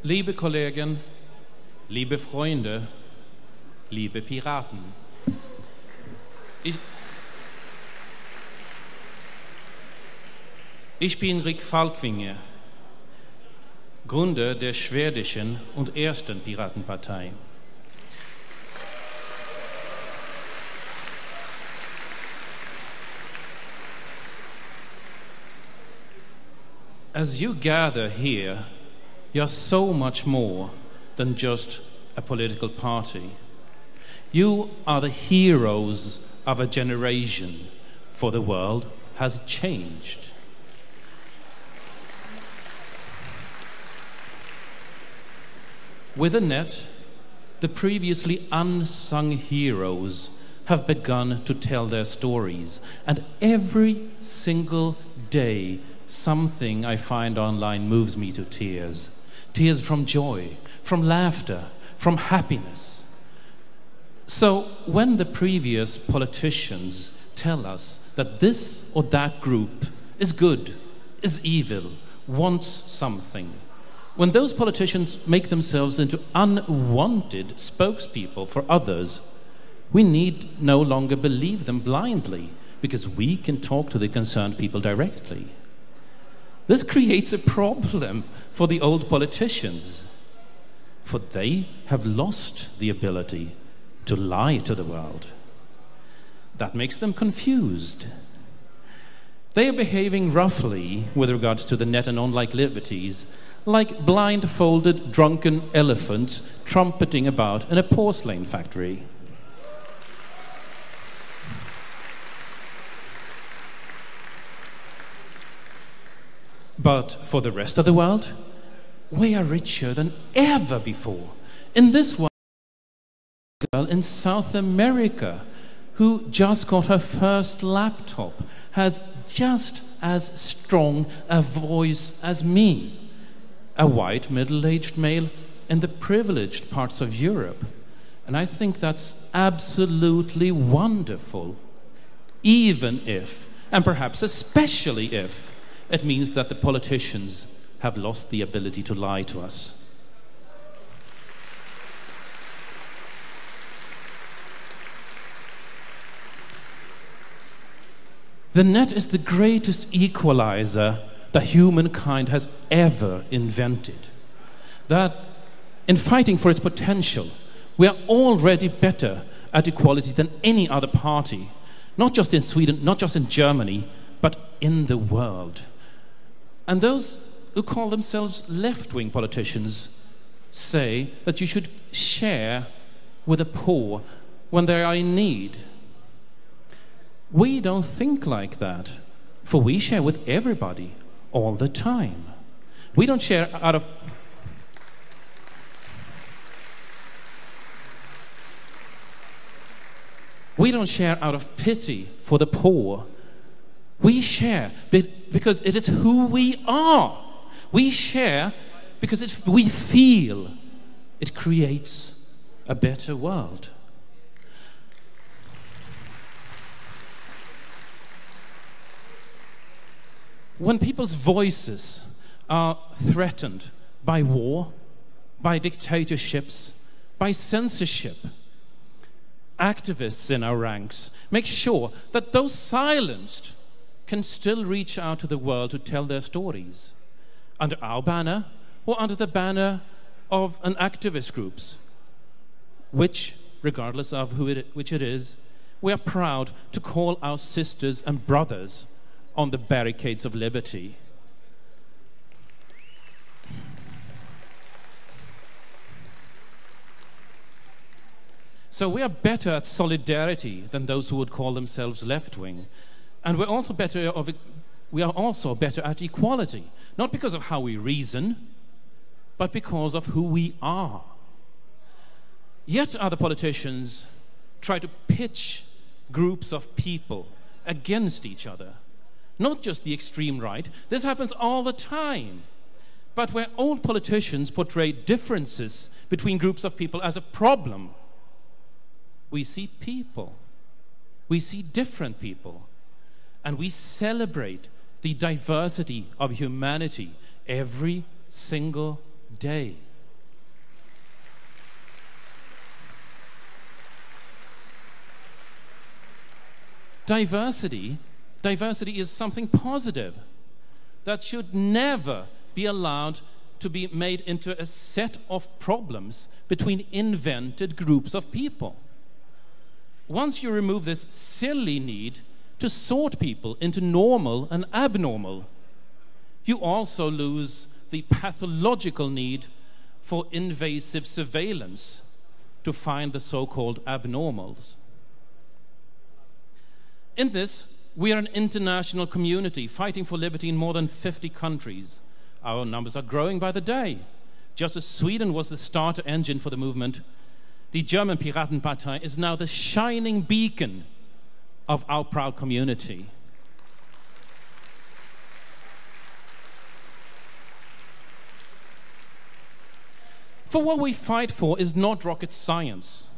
Liebe Kollegen, liebe Freunde, liebe Piraten. Ich bin Falkvinge, Gründer der schwedischen und ersten Piratenpartei. As you gather here, you're so much more than just a political party. You are the heroes of a generation, for the world has changed. With the net, the previously unsung heroes have begun to tell their stories, and every single day something I find online moves me to tears. Tears from joy, from laughter, from happiness. So when the previous politicians tell us that this or that group is good, is evil, wants something, when those politicians make themselves into unwanted spokespeople for others, we need no longer believe them blindly, because we can talk to the concerned people directly. This creates a problem for the old politicians, for they have lost the ability to lie to the world. That makes them confused. They are behaving roughly with regards to the net and online liberties, like blindfolded, drunken elephants trumpeting about in a porcelain factory. But for the rest of the world, we are richer than ever before. In this one, a girl in South America who just got her first laptop has just as strong a voice as me, a white middle-aged male in the privileged parts of Europe. And I think that's absolutely wonderful, even if, and perhaps especially if, it means that the politicians have lost the ability to lie to us. The net is the greatest equalizer that humankind has ever invented. That in fighting for its potential, we are already better at equality than any other party, not just in Sweden, not just in Germany, but in the world. And those who call themselves left-wing politicians say that you should share with the poor when they are in need. We don't think like that, for we share with everybody all the time. We don't share out of pity for the poor. We share because it is who we are. We share because we feel it creates a better world. When people's voices are threatened by war, by dictatorships, by censorship, activists in our ranks make sure that those silenced can still reach out to the world to tell their stories, under our banner or under the banner of an activist groups, which, regardless of which it is, we are proud to call our sisters and brothers on the barricades of liberty. So we are better at solidarity than those who would call themselves left-wing. And we are also better at equality, not because of how we reason, but because of who we are. Yet other politicians try to pitch groups of people against each other. Not just the extreme right. This happens all the time. But where old politicians portray differences between groups of people as a problem, we see people. We see different people. And we celebrate the diversity of humanity every single day. diversity is something positive that should never be allowed to be made into a set of problems between invented groups of people. Once you remove this silly need to sort people into normal and abnormal, you also lose the pathological need for invasive surveillance to find the so-called abnormals. In this, we are an international community fighting for liberty in more than 50 countries. Our numbers are growing by the day. Just as Sweden was the starter engine for the movement, the German Piratenpartei is now the shining beacon of our proud community. For what we fight for is not rocket science.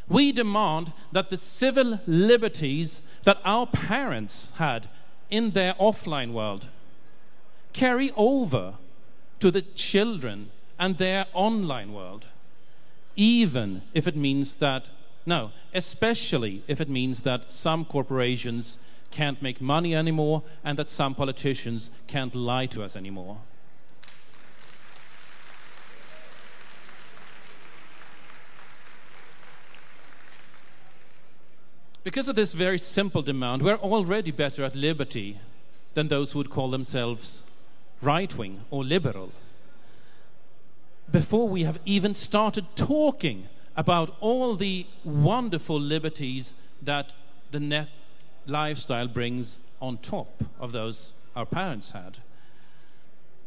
We demand that the civil liberties that our parents had in their offline world carry over to the children and their online world, even if it means that, especially if it means that some corporations can't make money anymore and that some politicians can't lie to us anymore. Because of this very simple demand, we're already better at liberty than those who would call themselves right-wing or liberal. Before we have even started talking about all the wonderful liberties that the net lifestyle brings on top of those our parents had.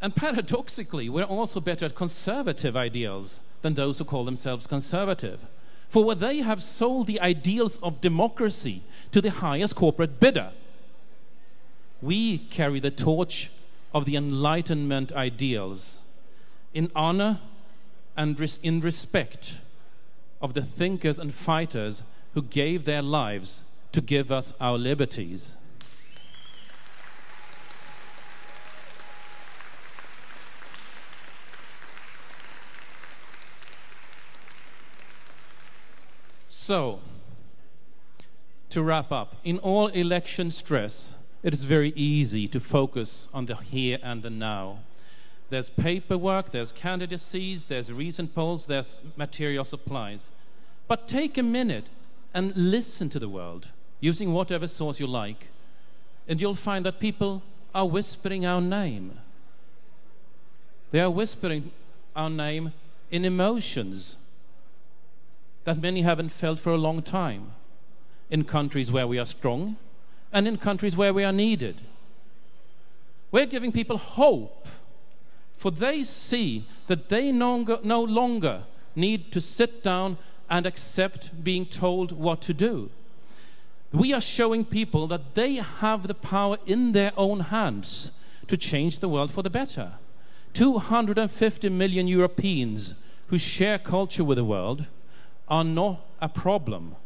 And paradoxically, we're also better at conservative ideals than those who call themselves conservative. For where they have sold the ideals of democracy to the highest corporate bidder, we carry the torch of the Enlightenment ideals in honor and in respect of the thinkers and fighters who gave their lives to give us our liberties. So, to wrap up, in all election stress, it is very easy to focus on the here and the now. There's paperwork, there's candidacies, there's recent polls, there's material supplies. But take a minute and listen to the world, using whatever source you like, and you'll find that people are whispering our name. They are whispering our name in emotions that many haven't felt for a long time, in countries where we are strong and in countries where we are needed. We're giving people hope, for they see that they no longer need to sit down and accept being told what to do. We are showing people that they have the power in their own hands to change the world for the better. 250 million Europeans who share culture with the world are not a problem.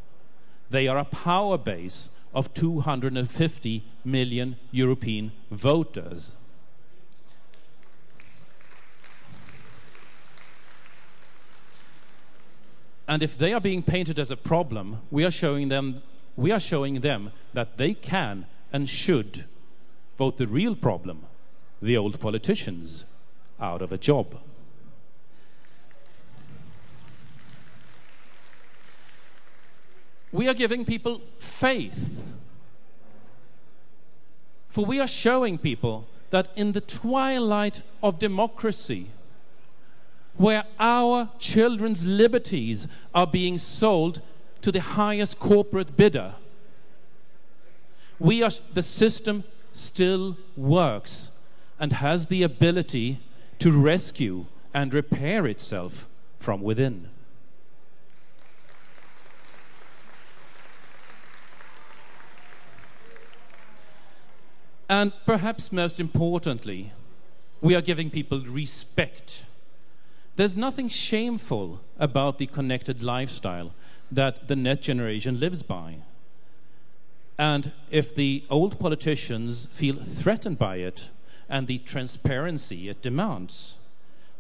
They are a power base of 250 million European voters. And if they are being painted as a problem, we are showing them that they can and should vote the real problem, the old politicians, out of a job. We are giving people faith. For we are showing people that in the twilight of democracy, where our children's liberties are being sold to the highest corporate bidder, the system still works and has the ability to rescue and repair itself from within. And perhaps most importantly, we are giving people respect. There's nothing shameful about the connected lifestyle that the net generation lives by. And if the old politicians feel threatened by it and the transparency it demands,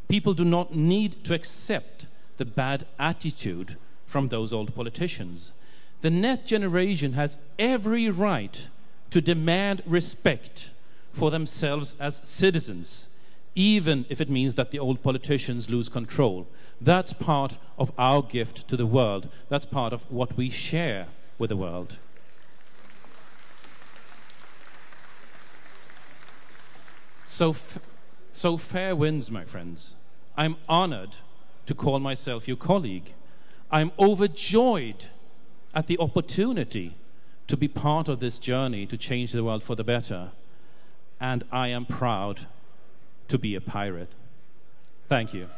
people do not need to accept the bad attitude from those old politicians. The next generation has every right to demand respect for themselves as citizens, even if it means that the old politicians lose control. That's part of our gift to the world. That's part of what we share with the world. So fair winds, my friends. I'm honored to call myself your colleague. I'm overjoyed at the opportunity to be part of this journey to change the world for the better. And I am proud to be a pirate. Thank you.